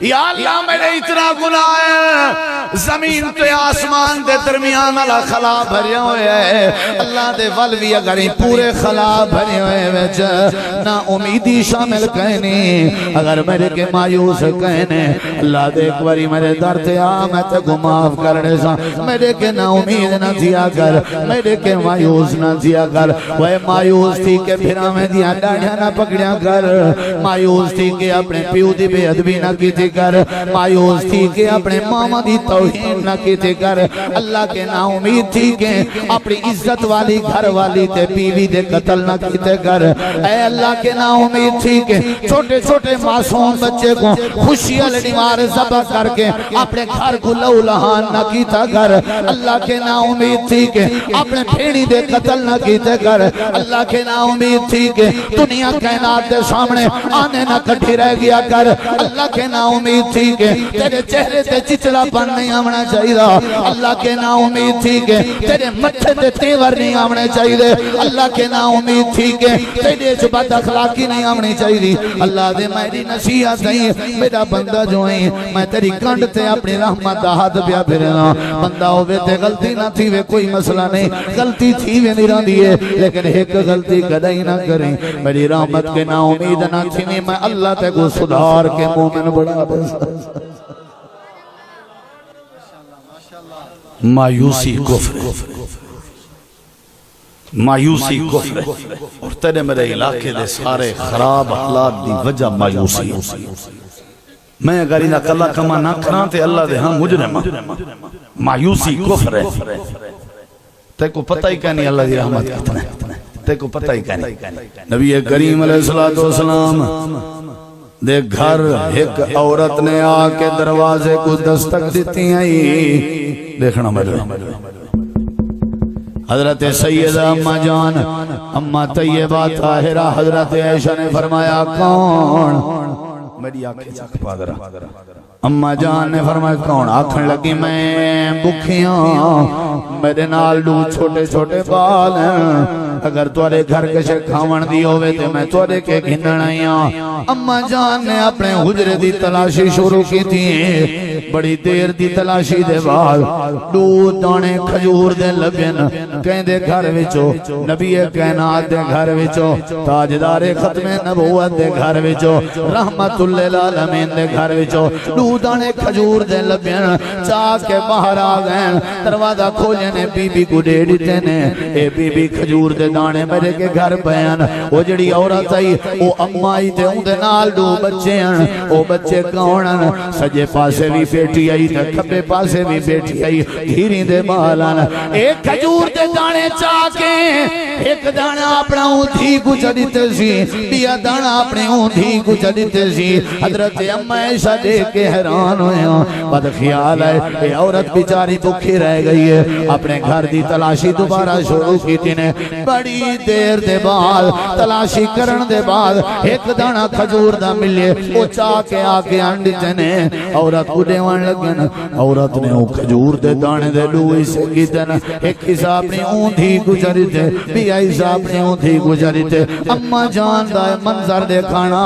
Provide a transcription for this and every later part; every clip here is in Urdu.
یا اللہ میرے اتنا گناہ ہے، زمین تے آسمان دے درمیان والا خلا بھریا ہوئے ہے، اللہ دے ولوی اگر پورے خلا بھرے ہوئے وچ نہ امیدی شامل کہنی، اگر میرے کے مایوس کہنے اللہ دے ایک باری میرے در تے آ میں تے کو معاف کرنے سا، میرے کے نہ امید نہ دیا کر، میرے کے مایوس نہ دیا کر، وہ مایوس تھی کہ پھرا میں دیا ڈاڑیاں نہ پکڑیا کر، مایوس تھی کہ اپنے پیو دی بے ادبی نہ کی تھی کر، مایوس تھی کہ اپنے ماما دی توہین نہ کی تھی کر، اللہ کے نا امید تھی کہ اپنی عزت والی گھر والی تے بیوی دے قتل نہ کی تھی کر، اے اللہ کے نا امید تھی کہ چھوٹے چھوٹے معصوم بچے کو خوشی لڑی مار ذبح کر کے اپنے گھر کو لہو لہان نہ کیتا کر، اللہ کے نا امید تھی کہ اپنے بھیڑی دے قتل نہ کیتے کر، اللہ کے نا امید تھی کہ دنیا کائنات دے سامنے آنے نہ کٹھی رہ گیا کر، اللہ کے نا امید تھی کہ تیرے چہرے تے چچڑا پن نہیں آمنا چاہیے، اللہ کے نا امید تھی کہ تیرے مٹھے تے تیور نہیں آمنے چاہیے، اللہ کے نا امید تھی کہ تیرے جو بد اخلاقی نہیں آمنی چاہیے، اللہ دے میری نصیحت ہے میرا بندہ جو ہے میں تیری کنڈ تے اپنی رحمت ہاتھ پیا پھرنا، بندہ ہوئے تے غلطی نہ تھی وے کوئی مسئلہ نہیں، غلطی تھی وے نہیں رہی ہے لیکن ایک غلطی کدی نہ کریں، میری رحمت کے نا امید نہ تھی میں اللہ تے کو سدھار کے مومن بڑا دے۔ مایوسی کفر، مایوسی کفر، اور تیرے میرے علاقے دے سارے خراب حالات دی وجہ مایوسی، میں اگر انہا کلا کما نہ کران تے اللہ دے ہم مجرم، مایوسی کفر ہے، تے کو پتہ ہی کہنی اللہ دی رحمت کتنے، تے کو پتہ ہی کہنی نبی کریم علیہ السلام دے گھر ایک عورت نے آ کے دروازے کو دستک دیتی ہیں، دیکھنا میرے حضرت سیدہ اماں جان اماں طیبہ طاہرہ حضرت عائشہ نے فرمایا کون؟ میری آنکھیں چک پادرہ اماں جان نے فرمایا کون؟ آنکھیں لگی میں بکھیاں میرے نال دو چھوٹے چھوٹے بال ہیں، اگر توارے گھر کشے کھاون دی ہوئے تے میں توارے کے گھنن آئیاں۔ اماں جان نے اپنے حجرے دی تلاشی شروع کی تھی، بڑی دیر دی تلاشی دے بعد دو دانے کھجور دے لبن کہیں دے گھر وچو، نبی کائنات دے گھر وچو، تاجدار ختم نبوت دے گھر وچو، رحمت للعالمین دے گھر وچو دو دانے کھجور دے لبن چاہ کے باہر آ گئے، دروازہ کھولے نے بی بی کو دے دیتے نے، اے بی بی کھجور دے دانے میرے کے گھر بیان، وہ جڑی عورت آئی وہ امائی تے ان دے نال دو بچے ہیں، وہ بچے کونن سجے پاسے بھی بیٹی آئی تے کھبے پاسے بھی بیٹی آئی، گھیری دے بالان ایک کھجور دے دانے چاہ کے ایک دانا اپنا اندھی کو چڑھتے سی، بیا دانا اپنے اندھی کو چڑھتے سی، حضرت اماں عائشہ دیکھ کے حیران ہوئے ہیں، بد خیال ہے یہ عورت بیچاری بکھی رہ گئی ہے، اپنے گھر دی تلاشی دوبارہ شروع کی تھی نے، بڑی دیر دے بعد تلاشی کرن دے بعد ایک دانا کھجور دا ملے، وہ چاہ کے آکے انڈی جنے عورت کو دیوان لگن، عورت نے وہ کھجور دے دانے دے لوئی سے کی دن، ایک حصہ اپنی اوندھی گزری تھے، بھی حصہ اپنی اوندھی گزری تھے، اماں جان دا منظر دیکھانا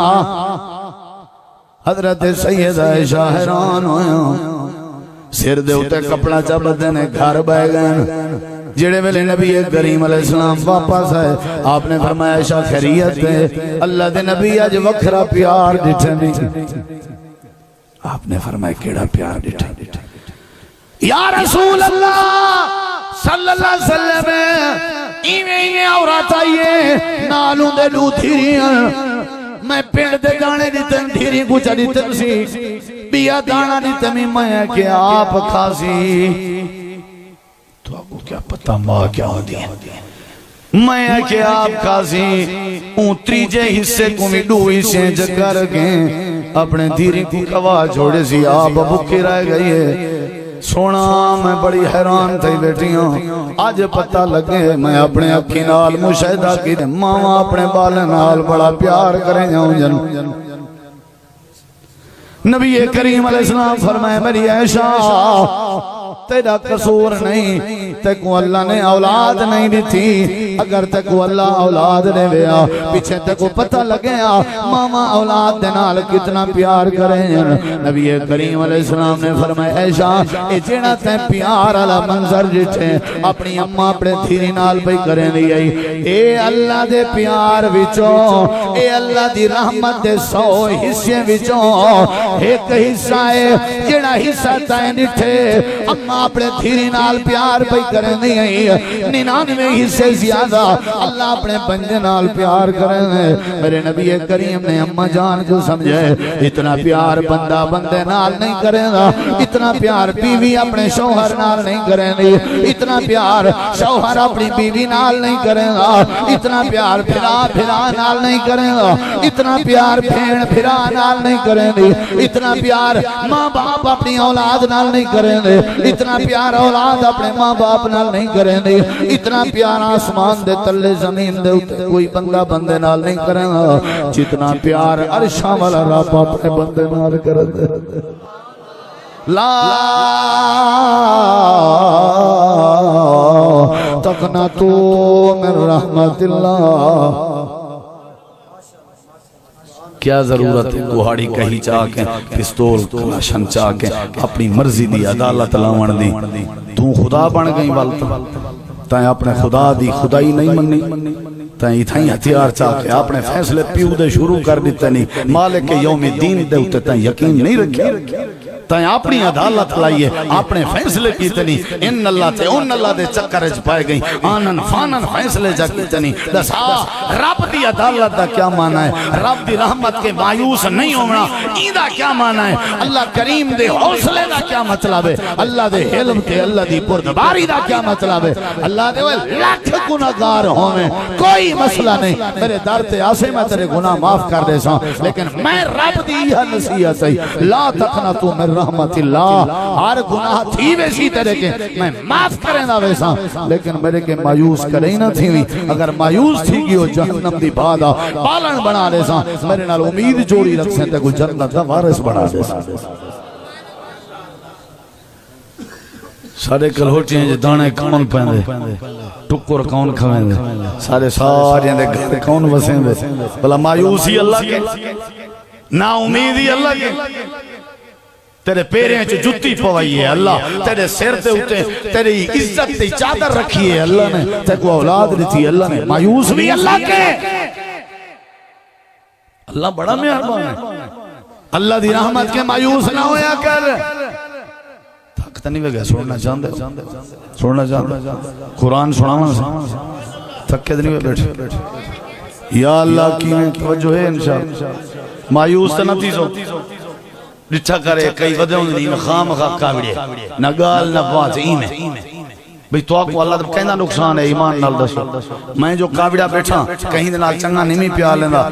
حضرت سیدہ عائشہ حیران ہویا، سر دے ہوتے کپڑا چبتے نے گھر بہ گئے، جڑے ویلے نبی کریم علیہ السلام واپس آئے، آپ نے فرمایا عائشہ خیریت ہے، اللہ دے نبی آج وکھرا پیار ڈٹھے نہیں، آپ نے فرمایا کیڑا پیار ڈٹھے، یا رسول اللہ صلی اللہ علیہ وسلم ایویں عورت آئیے نالوں دے لو تھیریاں، میں پیڑ دے دانے دیتن دھیری گوچا دیتن سی، بیا دانا دیتن میں کیا آپ کھاسی، تو آپ کو کیا پتا ماں کیا ہو دیا، میں کیا آپ کھاسی، اون تریجے حصے کو بھی دو حصے جکر گئے، اپنے دھیری کو کھوا چھوڑے سی، آپ بھوکے رہ گئی ہے، سونا میں بڑی حیران تھی بیٹیاں، آج پتہ لگے میں اپنے اکھی نال مشاہدہ کی دے، ماما اپنے بالے نال بڑا پیار کریں جاؤں جن، نبی کریم علیہ السلام فرمائے میری عائشہ تیرا قصور نہیں، تے کو اللہ نے اولاد نہیں دیتی، اگر تے کو اللہ اولاد دے ویا پیچھے تے کو پتہ لگیا ماما اولاد دے نال کتنا پیار کریں۔ نبی کریم علیہ السلام نے فرمایا عائشہ اے جڑا تے پیار والا منظر جٹھے اپنی اماں اپنے دھیری نال پئی کریں دی آئی، اے اللہ دے پیار وچوں، اے اللہ دی رحمت دے 100 حصے وچوں ایک حصہ ہے جڑا حصہ تے ڈٹھے اماں اپنے دھیری نال پیار پئی کریں دی آئی، 99 حصے زیادہ اللہ اپنے بندے نال پیار کریں۔ میرے نبی کریم نے اماں جان کو سمجھے اتنا پیار بندہ بندے نال نہیں کریں گا، اتنا پیار بیوی اپنے شوہر نال نہیں کریں گی، اتنا پیار شوہر اپنی بیوی نال نہیں کریں گا، اتنا پیار بھرا بھرا نال نہیں کریں گا، اتنا پیار بھین بھرا نال نہیں کریں گی، اتنا پیار ماں باپ اپنی اولاد نال نہیں کریں گے، اتنا پیار اولاد اپنے ماں باپ نال نہیں کریں گے، اتنا پیار آسمان دے تلے زمین دے اتے کوئی بندہ بندے نال نہیں کریں گا جتنا پیار عرشاں والا رب اپنے بندے نال کرے دے۔ لا تقنطوا من رحمت اللہ۔ کیا ضرورت ہے گوہاڑی کہی چاہ کے پستول کلاشن چاہ کے اپنی مرضی دی عدالت لاون دی، تو خدا بن گئی والتا تائیں اپنے خدا دی خدائی نہیں مننی، تائیں اتھائیں ہتھیار چاہ کے اپنے فیصلے پیو دے شروع کر دیتے نہیں، مالک یوم دین دے ہوتے تائیں یقین نہیں رکھی، تائیں اپنی عدالت لائیے اپنے فیصلے کیتے نہیں، ان اللہ تے ان اللہ دے چکرج پائے گئی، آنن فانن فیصلے جا کیتے نہیں۔ دسا رب دی عدالت دا کیا معنی ہے؟ رب دی رحمت کے مایوس نہیں ہونا ایدہ کیا معنی ہے؟ اللہ کریم دے حوصلے دا کیا مطلب ہے؟ اللہ دے علم تے اللہ دی بردباری دا کیا مطلب ہے؟ اللہ دے وہ لاکھ گناہگار ہوئے کوئی مسئلہ نہیں، میرے در تے آسے میں تیرے گناہ معاف کر دے سا، لیکن میں رب دی یہ نصیحت ہے لا تقنطوا من رحمت اللہ، ہر گناہ تھی ویسی تیرے کے میں معاف کریں دا ویسا، لیکن میرے کے مایوس کریں نہ تھی ہوئی، اگر مایوس تھی گی وہ جہنم دی بادا پالن بنا دے سا، میرے نال امید جوڑی رکھ سکتے کوئی جنت دا وارث بنا دے سا۔ سارے کلہوٹی ہیں دانے کون پہنے ٹکر کون کھویں دے، سارے سارے دے گھر کون وسیں دے، بلا مایوسی اللہ کے نا امیدی اللہ کے، تیرے پیریں چو جتی پوائی ہے اللہ، تیرے سر تے ہوتے تیری عزت تے چادر رکھی ہے اللہ نے، تے کو اولاد دیتی اللہ نے، مایوس بھی اللہ کے، اللہ بڑا مہربان ہے، اللہ دی رحمت کے مایوس نہ ہویا کر۔ تھکتا نہیں وگے سوڑنا چاہندے سوڑنا چاہندے قرآن سناواں سے تھکے نہیں بیٹھے، یا اللہ کی توجہ ہے انشاءاللہ، مایوس نہ تیزو ڈٹھا کرے کئی ودیوں نہیں خام خواہ کاوڑے نہ گال نہ بات ایمیں بھئی تو آپ کو اللہ تب کہنا نقصان ہے ایمان نال دسو، میں جو کاوڑا بیٹھا کہیں دنال چنگا نمی پیا لینا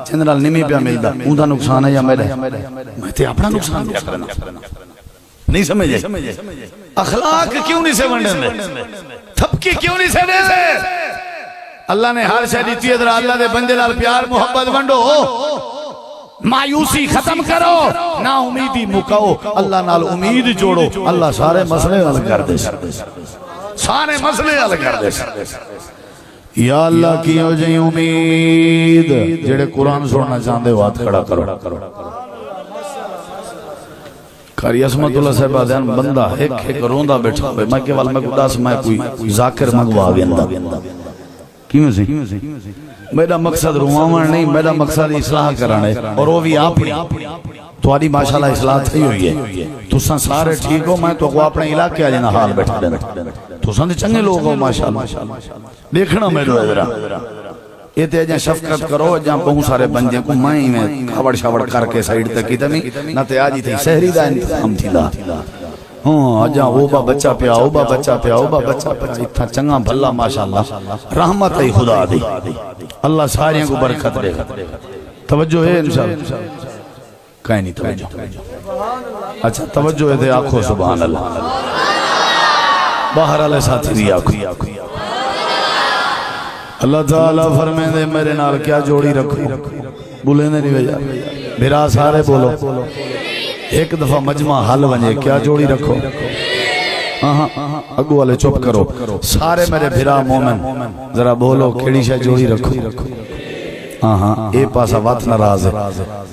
چندرال نمی پیا ملدا اوندا نقصان ہے یا میرے، میں تے اپنا نقصان پیا کرنا نہیں سمجھے، اخلاق کیوں نہیں سے ونڈن دے، تھپکی کیوں نہیں سے دے سے، اللہ نے ہر شہدی تیدر اللہ دے بندے لال پیار محبت ونڈو، مایوسی ختم کرو، نا امیدی مکاؤ، اللہ نال امید جوڑو، اللہ سارے مسئلے حل کر دے، سارے مسئلے حل کر دے۔ یا اللہ کی ہو جائیں امید، جڑے قرآن سننا چاہتے ہو ہاتھ کھڑا کرو۔ قاری عصمت اللہ صاحب آدھیان بندہ ایک ایک روندہ بیٹھا ہوئے، میں کیوال میں قداس میں کوئی ذاکر مگوا گیندہ، کیوں سے میرا مقصد روامان نہیں، میرا مقصد اصلاح کرانے، اور وہ بھی آپ تواری ماشاءاللہ اصلاح تھی ہوئی ہے، تو سن سارے ٹھیک ہو، میں تو کو اپنے علاقے آجے نہ حال بیٹھا دینا، تو سن چنگے لوگ ہو ماشاءاللہ، دیکھنا میرے ادھرہ یہ تے جہاں شفقت کرو جہاں بہت سارے بنجے کو مائیں میں کھوڑ شوڑ کر کے سائیڈ تک کی تمی نہ تے آجی تھی سہری دا انتظام تھی دا، ہاں جہاں اوبا بچہ پیا اوبا بچہ پیا اوبا بچہ پیا، اتنا چنگا بھلا ماشاءاللہ، رحمت ہے خدا دی، اللہ ساریاں کو برکت دے، توجہ ہے انشاءاللہ، کہیں نہیں توجہ، اچھا توجہ ہے دے آنکھو سبحان اللہ، باہر علیہ ساتھی دی آنکھو، اللہ تعالیٰ فرمائے دے میرے نال کیا جوڑی رکھو، بولے نہیں بھیا بھرا سارے بولو، ایک دفعہ مجمع حل ونجے کیا جوڑی رکھو، اگو والے چپ کرو سارے میرے بھرا مومن ذرا بولو کیڑی شے جوڑی رکھو اے پاسا وات ناراض ہے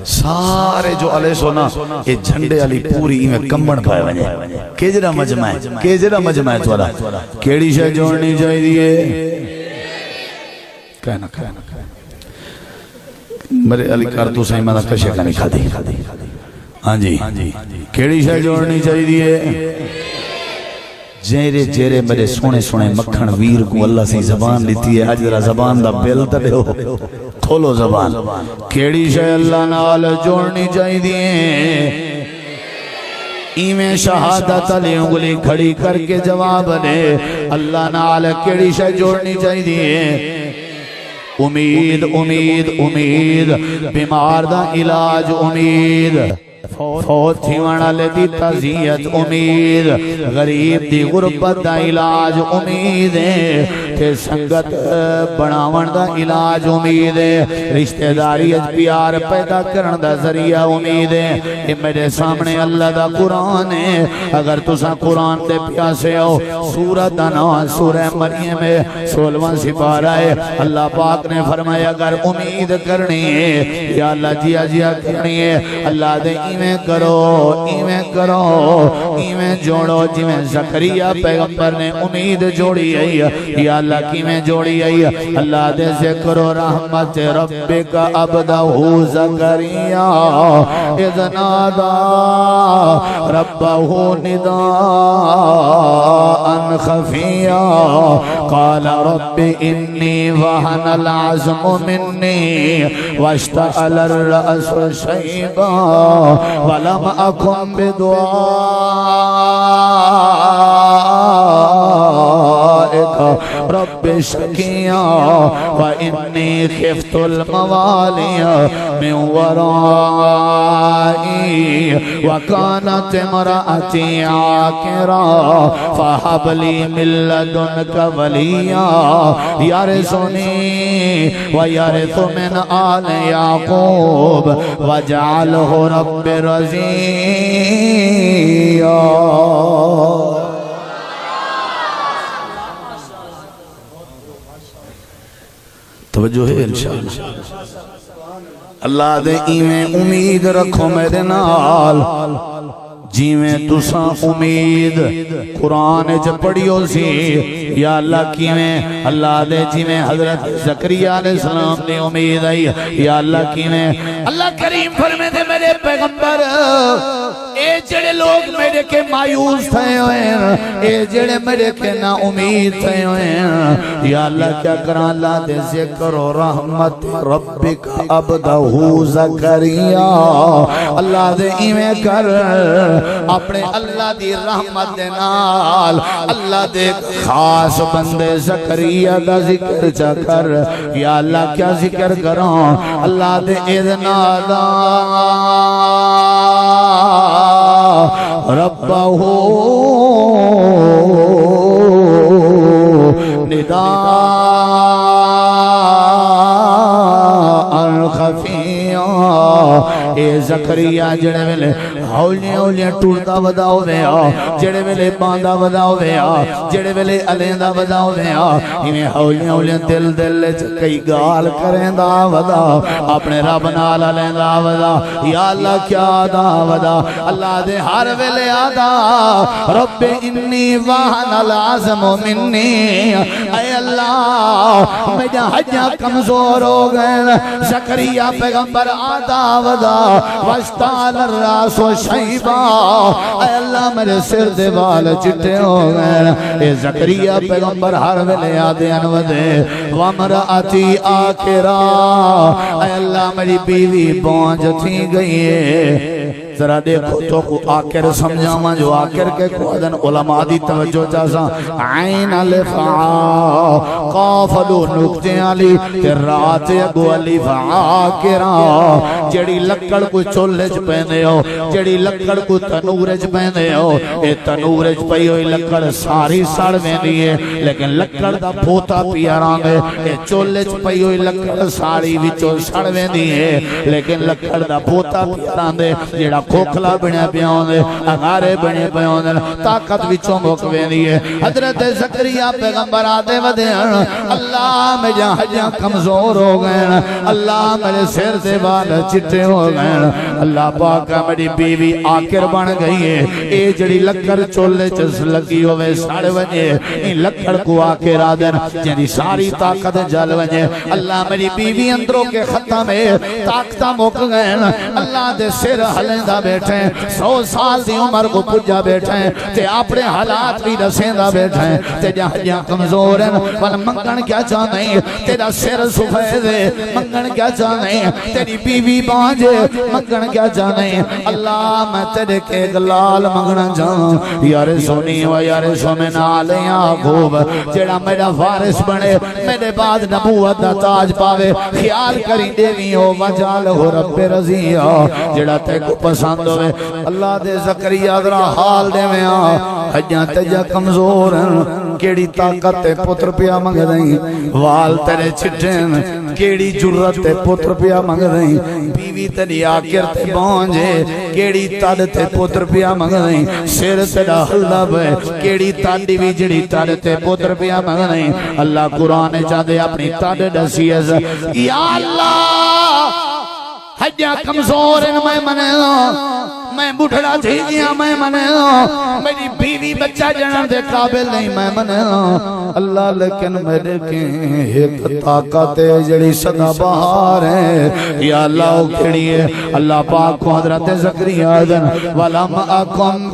سارے جو علی سونا اے جھنڈے علی پوری میں کمبن پائے ونجے کیجرا مجمع ہے تھوڑا کیڑی شے جوڑنی چاہیے کہنا میرے علی کار تو صحیح مدہ کشے کا نہیں کھا دی ہاں جی کیڑی شے جوڑنی چاہیے جیرے میرے سونے مکھن ویر کو اللہ سے زبان لیتی ہے آج ذرا زبان دا بیل تڑے ہو کھولو زبان کیڑی شے اللہ نال جوڑنی چاہیے ایمیں شہادت علی انگلی کھڑی کر کے جواب دے اللہ نال کیڑی شے جوڑنی چاہیے امید بیمار دا علاج امید فوت تھیوان لے دی تعزیت امید غریب دی غربت دا علاج امید ہے کہ سنگت بناون دا علاج امید ہے رشتہ داری اج پیار پیدا کرن دا ذریعہ امید ہے یہ میرے سامنے اللہ دا قرآن ہے اگر تساں قرآن دے پیاسے ہو سورہ دا نام سورہ مریم ہے 16واں سپارہ ہے اللہ پاک نے فرمایا اگر امید کرنی ہے یا اللہ جیا کرنی ہے اللہ دے ایمیں جوڑو جی میں زکریہ پیغمبر نے امید جوڑی ہے یا اللہ کی میں جوڑی ہے اللہ دے ذکر و رحمت ربک عبدہو زکریہ اذ نادا ربہو نداء خفیہ قال رب انی وہن العظم منی واشتعل الرأس شیبا ولم اکن بدعائک رب شکیا وانی خفت الموالی من ورائی وکانت امرأتی عاکرا فحب لی من لدنک ولیا یارثنی ویرث من آل یعقوب وجعلہ رب رضیہ توجہ ہے انشاءاللہ اللہ دے ایمیں امید رکھو میرے نال جیویں تساں امید قرآن جب پڑھیو سی یا اللہ کیویں اللہ دے جیویں حضرت زکریہ علیہ السلام نے امید آئی یا اللہ کیویں اللہ کریم فرمے دے میرے پیغمبر اے جڑے لوگ میرے کے مایوس تھے ہوئے ہیں اے جڑے میرے کے نا امید تھے ہوئے ہیں یا اللہ کیا کرا اللہ دے ذکر و رحمت ربک عبدہو زکریہ اللہ دے ایمیں کر اپنے اللہ دی رحمت دے نال اللہ دے خاص بندے زکریہ دا ذکر چا کر یا اللہ کیا ذکر کروں اللہ دے اذن آدھا ربہو نداء خفیہ اے زکریہ جڑے ویلے ہولیاں ٹوٹا ودا ہویا جڑے ویلے باندھا ودا ہویا جڑے ویلے الیندا ودا ہویا ایویں ہولیاں دل وچ کئی گال کریندا ودا اپنے رب نال الیندا ودا یا اللہ کیا دا ودا اللہ دے ہر ویلے آدا رب انی وہن العظم منی اے اللہ میرا حجاں کمزور ہو گئے زکریہ پیغمبر آدا ودا واشتعل الراس شیبا اے اللہ میرے سر دے بال چٹے ہو گئے اے زکریہ پیغمبر ہر ویلے آدے انودے وامرأتی آکرا اے اللہ میری بیوی بونج تھی گئی ہے ذرا دیکھو تو کو آکر سمجھاما جو آکر کے قوادن علماء دی توجہ چاہسا عین الفا قافلو نکتے علی ترات اگو الفا آکرا جڑی لکڑ کو چولج پہنے ہو جڑی لکڑ کو تنورج پہنے ہو اے تنورج پہی ہوئی لکڑ ساری سڑ میں دیئے لیکن لکڑ دا پوتا پیاران ہے اے چولج پہی ہوئی لکڑ ساری وچو سڑ میں دیئے لیکن لکڑ دا پوتا پیاران دے جڑا کھوکھلا بنے پیا ہوندے اگارے بنے پے ہوندے طاقت وچوں مک ویندی ہے حضرت زکریا پیغمبر آتے ودے اللہ میں جہاں کمزور ہو گئے اللہ میرے سر دے بال چٹے ہو گئے اللہ پاک میری بیوی آخر بن گئی ہے اے جڑی لکڑ چولے چس لگی ہوئے ساڑھ وجے ان لکڑ کو آکے را دین جنی ساری طاقت جل وجے اللہ میری بیوی اندروں کے ختم ہے طاقتہ مک گئے اللہ دے سر ہلیندہ بیٹھے 100 سال دی عمر کو پجا بیٹھے تے اپنے حالات بھی رسیندہ بیٹھے تے جہاں کمزور ہیں ول منگن کیا چاہتے ہیں تیرا سر سفید ہے منگن کیا چاہتے ہیں تیری بیوی بانجے منگن کیا چاہتے ہیں اللہ میں تیرے کے گلال منگنا چاہوں یار سونی و یار سونے نال یعقوب جڑا میرا وارث بنے میرے بعد نبوت دا تاج پاوے خیال کری دیوی ہو وجال ہو رب رضی جڑا تے کو پسند ہوئے اللہ دے زکریا ذرا حال دے میں حجاں تجا کمزور کیڑی طاقت تے پتر پیا منگ دیں وال تیرے چھٹیں کیڑی جرت تے پتر پیا منگ دیں بیوی تیری آکر تے بانجے کیڑی تد تے پتر پیا منگ دیں سر تیرا حلب ہے کیڑی تاڑی بھی جڑی تد تے پتر پیا منگ دیں اللہ قرآن چاہدے اپنی تد ڈسیز یا اللہ حجاں کمزور ان میں منے میں بڑھڑا تھی گیا میں منے میری بیوی بچہ جنم دے قابل نہیں میں منے اللہ لیکن میرے کے ایک طاقت جڑی صدا بہار ہے یا اللہ کھڑی ہے اللہ پاک کو حضرت زکریا دن وَلَمْ أَكُمْ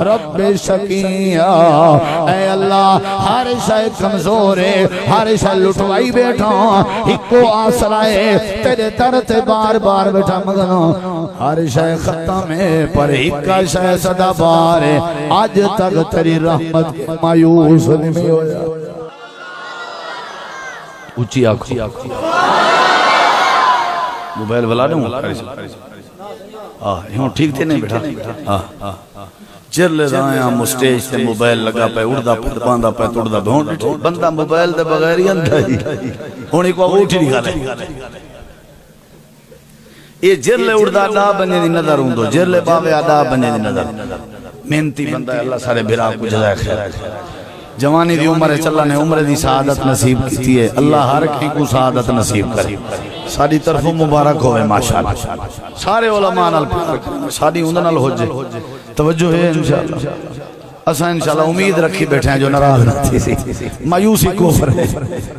رب شکیہ اے اللہ ہر شے کمزور ہے ہر شے لٹوائی بیٹھا ایکو آسرائے تیرے در تے بار بار بیٹھا مگنو ہر شے ختم ہے پر ایک شے صدا بار ہے آج تک تیری رحمت مایوس نہیں ہویا اچھی آنکھوں موبائل والا نہیں ہوں ٹھیک تھے نہیں بیٹھا چر لے رہا ہم اسٹیج تے موبائل لگا پہ اڑدا پہ باندھا پہ توڑدا پہ بندہ موبائل دے بغیر ہی اندھا ہی ہونے کو اٹھی نہیں کھالے یہ جرلے اڑدا دا بنے دی نظر ہوندو جرلے باوے آدھا بنے دی نظر محنتی بندہ اللہ سارے بھرا کو جزائے خیر جوانی دی عمر چلا نے عمر دی سعادت نصیب کیتی ہے اللہ ہر کی کو سعادت نصیب کرے ساری طرف مبارک ہوئے ماشاءاللہ سارے علماء نال پیار کریں ساری اندر نال ہو جائے توجہ ہے انشاءاللہ اسا انشاءاللہ امید رکھی بیٹھے ہیں جو ناراض نہ تھی سی مایوسی کفر ہے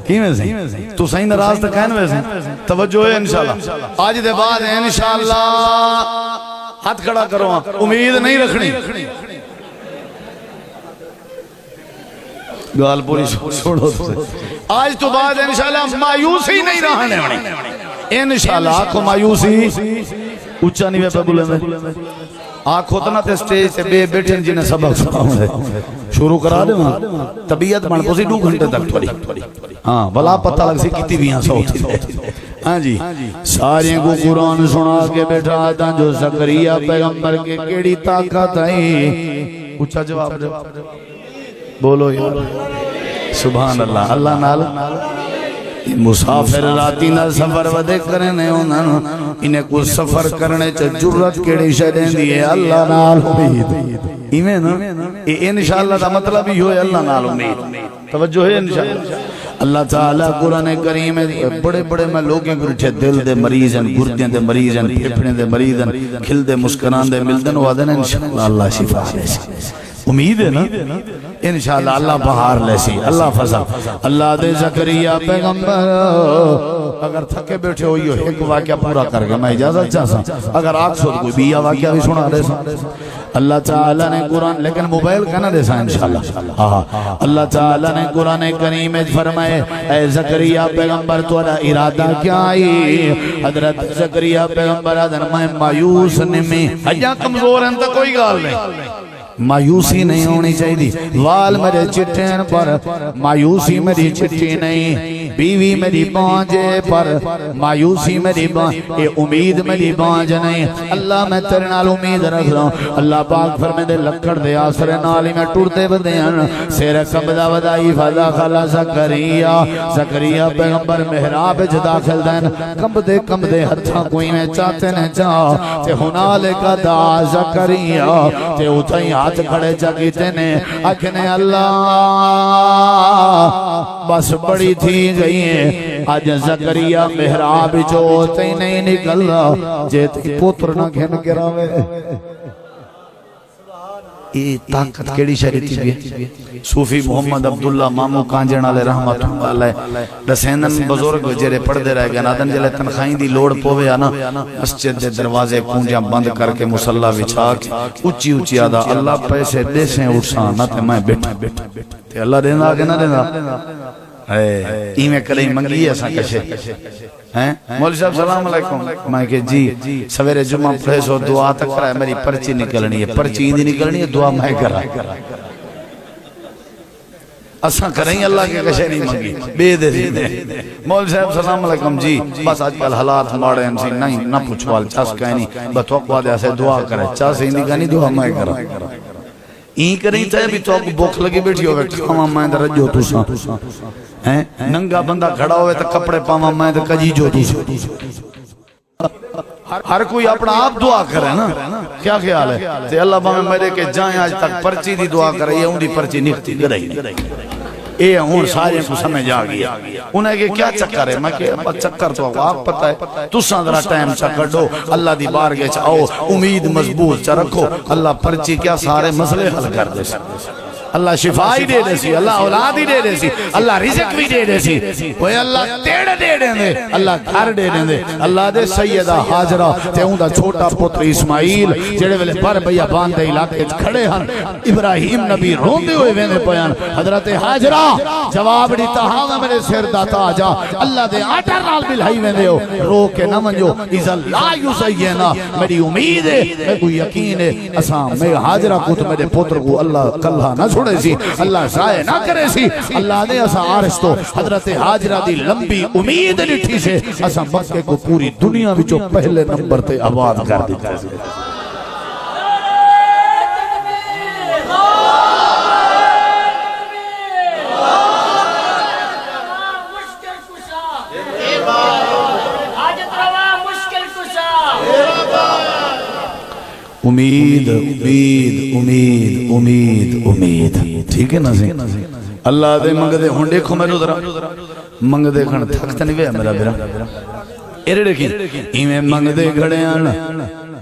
کیویں سی تو صحیح ناراض تو کہن ویسے توجہ ہے انشاءاللہ آج دے بعد انشاءاللہ ہاتھ کھڑا کرو امید نہیں رکھنی گال پوری چھوڑو آج تو بعد انشاءاللہ مایوسی نہیں رہنے ہونے انشاءاللہ آنکھو مایوسی اچھا نہیں وے پہ بولے میں آنکھو تنا تے سٹیج سے بے بیٹھن جنہیں سبق سکھاؤں ہے شروع کرا دے وہاں طبیعت بن پوسی 2 گھنٹے تک توڑی ہاں بلا پتہ لگ سی کتی بھی یہاں سوتی دے ہاں جی سارے کو قرآن سنا کے بیٹھا آتا جو زکریا پیغمبر کے کیڑی طاقت آئی اچھا جواب دے بولو یار سبحان اللہ اللہ نال مسافر راتی نہ سفر ودے کرنے انہیں کو سفر کرنے چا جرت کیڑی شدیں دیئے اللہ نال امید ایمیں نا انشاءاللہ دا مطلب ہی ہوئے اللہ نال امید توجہ ہے انشاءاللہ اللہ تعالیٰ قرآن کریم بڑے بڑے میں لوگیں گرٹھے دل دے مریض ہیں گردیں دے مریض ہیں پھپڑیں دے مریض ہیں کھل دے مسکران دے ملدن وعدن انشاءاللہ اللہ شفا لے سی امید ہے نا انشاءاللہ اللہ بہار لے سی اللہ فضل اللہ دے زکریا پیغمبر اگر تھکے بیٹھے ہوئی ہو ایک واقعہ پورا کر گیا میں اجازت چاہتا اگر آگ سو کوئی بیہ واقعہ بھی سنا دے سا اللہ تعالیٰ نے قرآن لیکن موبائل کہنا دے سا انشاءاللہ اللہ تعالیٰ نے قرآن کریم فرمائے اے زکریا پیغمبر تورا ارادہ کیا آئی حضرت زکریا پیغمبر آدھر میں مایوس نمی حجاں کمزور ہیں تو کوئی گال نہیں مایوسی نہیں ہونی چاہیے دی وال میرے چٹین پر مایوسی میری چٹی نہیں بیوی میری بانجے پر مایوسی میری بانج امید میری بانج نہیں اللہ میں تیرے نال امید رکھ رہا ہوں اللہ پاک فرمے دے لکڑ دے آسرے نالی میں ٹوڑتے بدیاں سیر کبدا ودائی فضا خلا زکریا پیغمبر محراب اچ داخل دین کم دے ہتھاں کوئی میں چاہتے نے چاہ تے ہنالے کا دا زکریا تے اتھائی ہاتھ کھڑے چاکیتے نے اکھنے اللہ بس بڑی تھی گئی ہے آج زکریا محراب چوتے ہی نہیں نکل رہا جیتے پوتر نہ گھن گراوے یہ طاقت کیڑی شریعتی بھی صوفی محمد عبداللہ مامو کانجن علیہ رحمت اللہ دسیندن بزرگ جرے پڑھتے رہ گئے نادن جلے تنخائیں دی لوڑ پوے آنا مسجد دے دروازے کونجاں بند کر کے مسلح وچھا کے اچھی آدھا اللہ پیسے دے سے اٹھسان نہ تے میں بیٹھا تے اللہ دینا آگے نہ دینا ایمیں کلیں منگی ایسا کشے مولی صاحب سلام علیکم میں کہ جی سویرے جمعہ پڑھے سو دعا تک رہا ہے میری پرچی نکلنی ہے پرچی ہی نکلنی ہے دعا میں کر رہا ہے اساں کریں اللہ کے کشے نہیں منگی بے دے دے مولی صاحب سلام علیکم جی بس آج کل حالات ماڑے ہم سے نہیں نہ پوچھوال چاس کہنی بتوقع دے ایسے دعا کرے چاس ہی نہیں کہنی دعا میں کر رہا ہے این کریں تھے بھی تو بوکھ لگی بیٹھی ہوئے کھاما میں در جو تو سا ننگا بندہ کھڑا ہوئے تو کپڑے پاما میں در کجی جو تو سا ہر کوئی اپنا آپ دعا کرے نا کیا خیال ہے تے اللہ باہم میرے کے جائیں آج تک پرچی دی دعا کرے یہ اندھی پرچی نکتی گرہی نہیں اے ہون سارے کو سمجھ آگیا انہیں کہ کیا چکر ہے میں کہ چکر تو آپ پتہ ہے تو ساندرہ ٹائم چکر دو اللہ دی بارگے چاہو امید مضبوط چا رکھو اللہ پرچی کیا سارے مسئلے حل کر دے سکتے اللہ شفائی دے دے سی اللہ اولادی دے دے سی اللہ رزق بھی دے دے سی وہ اللہ تیڑ دے دے دے اللہ گھر دے دے دے اللہ دے سیدہ حاجرہ تے ہوں دا چھوٹا پتر اسماعیل جڑے ویلے پر بھیا باندے علاقے کھڑے ہن ابراہیم نبی روندے ہوئے ویندے پیان حضرت حاجرہ جواب دیتا ہاں میرے سر دا تاجا اللہ دے آٹر نال بلہائی ویندے ہو رو کے نہ منجو اذا لا یسینا میری امید ہے میں کوئی یقین ہے اساں میں حاجرہ کو تو میرے پتر کو اللہ کلہ نہ چھوڑے سی اللہ ضائع نہ کرے سی اللہ نے اسا عارش تو حضرت حاجرہ دی لمبی امید لٹھی سے اسا مکے کو پوری دنیا وچوں پہلے نمبر تے آباد کر دیتا ہے امید امید امید امید امید ٹھیک ہے نا سی اللہ دے منگ دے ہن دیکھو میرے ذرا منگ دے کھن تھک تے نہیں وے میرا بیرا ایرے دیکھی ایویں منگ دے گھڑے آن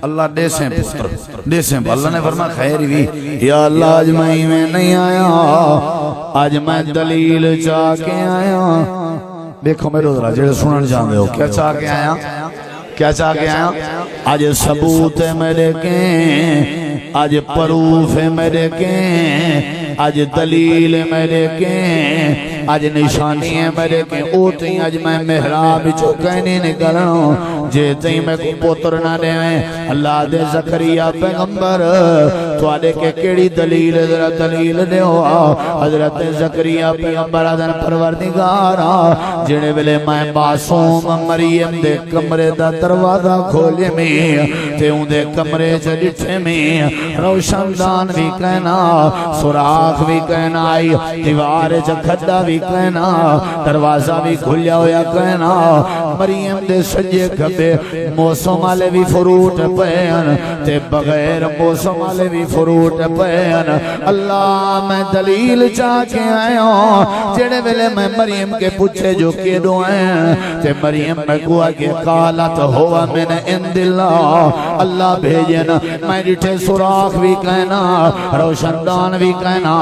اللہ دے سے پتر دے سے اللہ نے فرمایا خیر بھی یا اللہ آج میں ایویں نہیں آیا آج میں دلیل چاہ کے آیا دیکھو میرے ذرا جڑے سنن جاندے ہو کیا چاہ کے آیا کیا چاہ کے آیا آج ثبوت ہے میرے کے آج پروف ہے میرے کے آج دلیل ہے میرے کے آج نشانی ہے میرے کے اوتی آج میں محراب چو کہنی نکلنوں جیتے ہی میں کو پوتر نہ دے اللہ دے زکریا پیغمبر تو آدھے کے کیڑی دلیل ذرا دلیل دے ہوا حضرت زکریا پیغمبر آدھن پروردگارا جنہیں بلے میں معصوم مریم دے کمرے دا دروازہ کھولے میں تے ہوں دے کمرے چلٹھے میں روشن دان بھی کہنا سراخ بھی کہنا آئی دیوار چکھڑا بھی کہنا دروازہ بھی کھلیا ہویا کہنا مریم دے سجے کھبے موسم والے بھی فروٹ پہن تے بغیر موسم والے بھی فروٹ پہن اللہ میں دلیل چاہ کے آیا جڑے ویلے میں مریم کے پوچھے جو کے دو ہیں تے مریم میں کہا کہ قالت ہوا من عند اللہ اللہ بھیجنا میں ڈٹھے سراخ بھی کہنا روشن دان بھی کہنا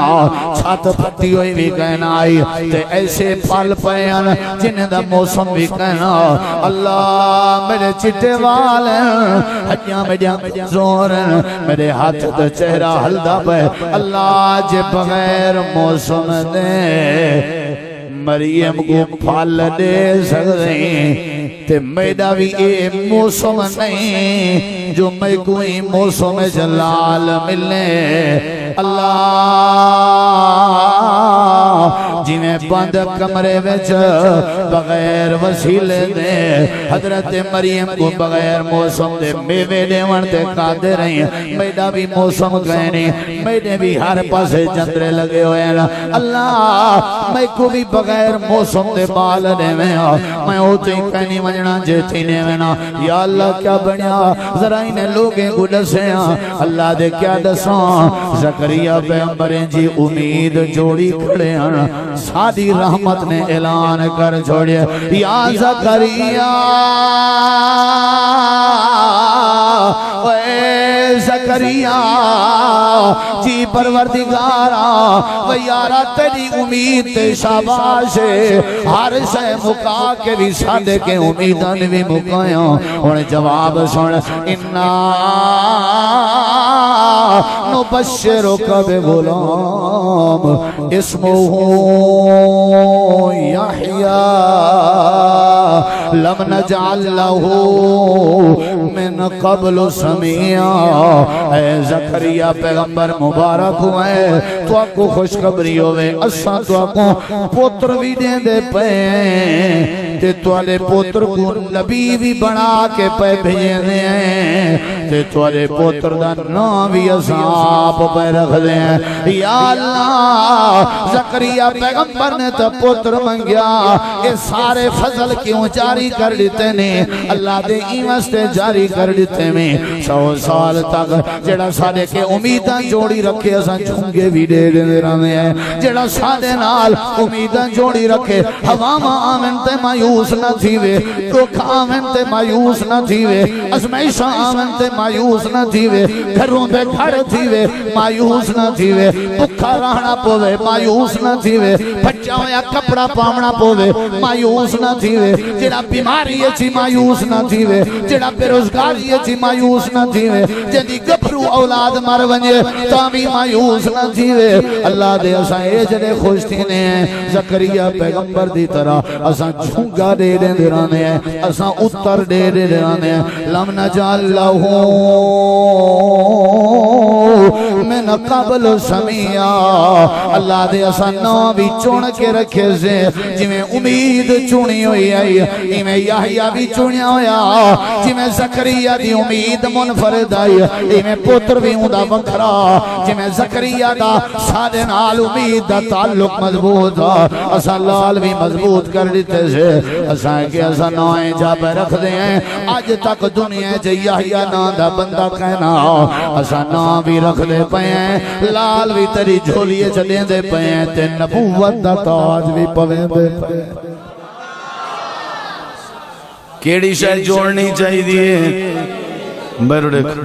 چھت پھٹی ہوئی بھی کہنا آئی تے ایسے پھل پہن جنہیں دا موسم بھی کہنا اللہ میرے چٹے والے ہجیاں میڈیاں زور میرے ہاتھ دا چہرہ ہلدا پہ اللہ جے بغیر موسم دے مریم کو پھل دے سکتے تے میڈا بھی اے موسم نہیں جو میں کوئی موسم جلال ملے اللہ جی میں بند کمرے وچ بغیر وسیلے دے حضرت مریم کو بغیر موسم دے میوے دیون تے قادر رہی میڈا بھی موسم گئے نہیں میڈے بھی ہر پاسے جندرے لگے ہوئے ہیں اللہ میں کو بھی بغیر موسم دے بال دے میں ہوتے ہی کہنی منجنا جیتی نے وینا یا اللہ کیا بنیا ذرا انہیں لوگیں کو دسے اللہ دے کیا دساں زکریا پیغمبریں جی امید جوڑی کھڑے ہیں سادی رحمت نے اعلان کر چھوڑے یا زکریا اے زکریا جی پروردگارا و یارا تیری امید تے شاباش ہر شے مکا کے بھی سادے کے امیدان بھی مکایا انہیں جواب سن انا نبشرک بغلام اسمہ یحییٰ لم نجعل له من قبل سمیعا اے زکریا پیغمبر مبارک ہوئے تو آپ کو خوشخبری ہوئے اساں تو آپ کو پوتر بھی دے پے تے توالے پوتر کو نبی بھی بنا کے پہ بھیجے دیں تے توالے پوتر دا نام بھی اصحاب پہ رکھ دیں یا اللہ زکریا پیغمبر نے تو پوتر منگیا یہ سارے فضل کیوں جاری کر دیتے نے اللہ دے ایمستے جاری کر دیتے میں 100 سال تک جڑا سارے کے امیداں جوڑی رکھے اساں چھونگے بھی دے دے رہے ہیں جڑا سارے نال امیداں جوڑی رکھے ہواما آمن تے مایوس نہ تھیوے دکھ آمن تے مایوس نہ تھیوے ازمائشہ آمن تے مایوس نہ تھیوے گھروں بے گھر تھیوے مایوس نہ تھیوے بکھا رہنا پوے مایوس نہ تھیوے بچہ ہویا کپڑا پامنا پوے مایوس نہ تھیوے جڑا بیماری اچھی مایوس نہ تھیوے جڑا بیروزگاری اچھی مایوس نہ تھیوے جدی گبرو اولاد مر ونجے تامی مایوس نہ تھیوے اللہ دے اساں اے جڑے خوش تھینے ہیں زکریا پیغمبر دی طرح اساں جھونگا دے دے رانے ہیں اساں اتر دے دے رانے ہیں لم نجعل له من قبل سمیعا اللہ دے اساں نام بھی چون کے رکھے سے جی میں امید چونی ہوئی آئی جی میں یحییٰ بھی چونیا ہویا جی میں زکریا دی امید منفرد آئی جی میں پوتر بھی ہوں دا بکھرا جی میں زکریا دا سادے نال امید دا تعلق مضبوط اساں لال بھی مضبوط کر دیتے سے اساں کہ اساں نوائیں جاب رکھ دے ہیں آج تک دنیا جے یحییٰ نا دا بندہ کہنا اساں نا بھی رکھ دے پے ہیں لال بھی تری جھولیے چلیں دے پے ہیں تے نبوت دا تاج بھی پویں دے پے کیڑی شے جوڑنی چاہی دیئے میرے دیکھو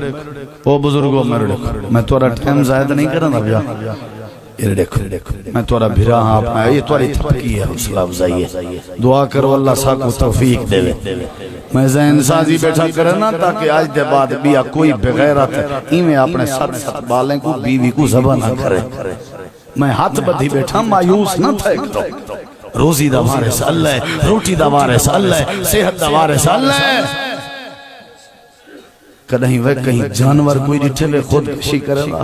او بزرگو میرے دیکھو میں تورا ٹائم زائد نہیں کرنا بیا یہ دیکھو میں تورا بھرا ہاں اپنا یہ توری تھپکی ہے حوصلہ افزائی ہے دعا کرو اللہ سا کو توفیق دے میں ذہن سازی بیٹھا کرنا تاکہ آج دے بعد بیا کوئی بغیرت ایمیں اپنے ساتھ بالیں کو بیوی کو زبا نہ کرے میں ہاتھ بدھی بیٹھا مایوس نہ تھا ایک تو روزی دا وارث اللہ ہے روٹی دا وارث اللہ ہے صحت دا وارث اللہ ہے کدہیں وہ کہیں جانور کوئی ڈٹھے ہوئے خود کشی کرنا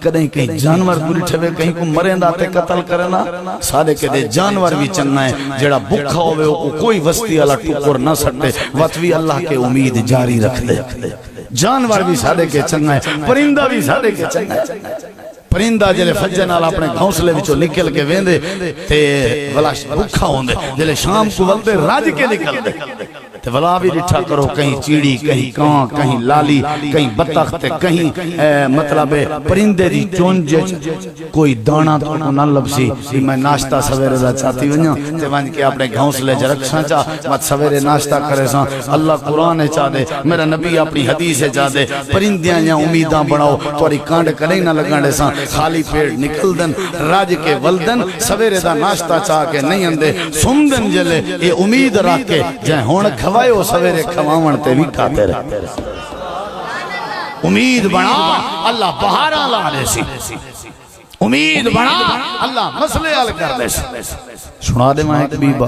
کدہیں کہیں جانور کوئی ڈٹھے ہوئے کہیں کو مرین داتے قتل کرنا سارے کے دے جانور بھی چننا ہے جڑا بکھا ہوئے کو کوئی وستی اللہ ٹکر نہ سکتے وطوی اللہ کے امید جاری رکھ دے جانور بھی سارے کے چننا ہے پرندہ بھی سارے کے چننا ہے پرندہ جلے فجر نال اپنے گھونسلے وچوں نکل کے ویندے تے ولا بھکھا ہوندے جلے شام کو ولدے راج کے نکل دے تے ولا بھی ڈٹھا کرو کہیں چیڑی کہیں کان کہیں لالی کہیں بطخ تے کہیں مطلب پرندے دی چونج کوئی دانا تو نہ لبسی میں ناشتہ سویرے دا چاہتی ونجا تے ونج کے اپنے گھونسلے چ رکھساں چا مت سویرے ناشتہ کرے ساں اللہ قرآن چاہ دے میرا نبی اپنی حدیث چاہ دے پرندیاں یا امیداں بڑھاؤ توڑی کانڈ کڑے نہ لگانے ساں خالی پیڑ نکل دن راج کے ولدن سویرے دا ناشتہ چاہ کے نہیں اندے سمدن جلے یہ امید رکھ کے جائیں ہون کھوائے ہو سویرے کھواون تے بھی کھاتے رہتے امید بنا اللہ بہارا لا دے سی امید بنا اللہ مسئلے حل کر دے سی سنا دے ماں ایک بیبا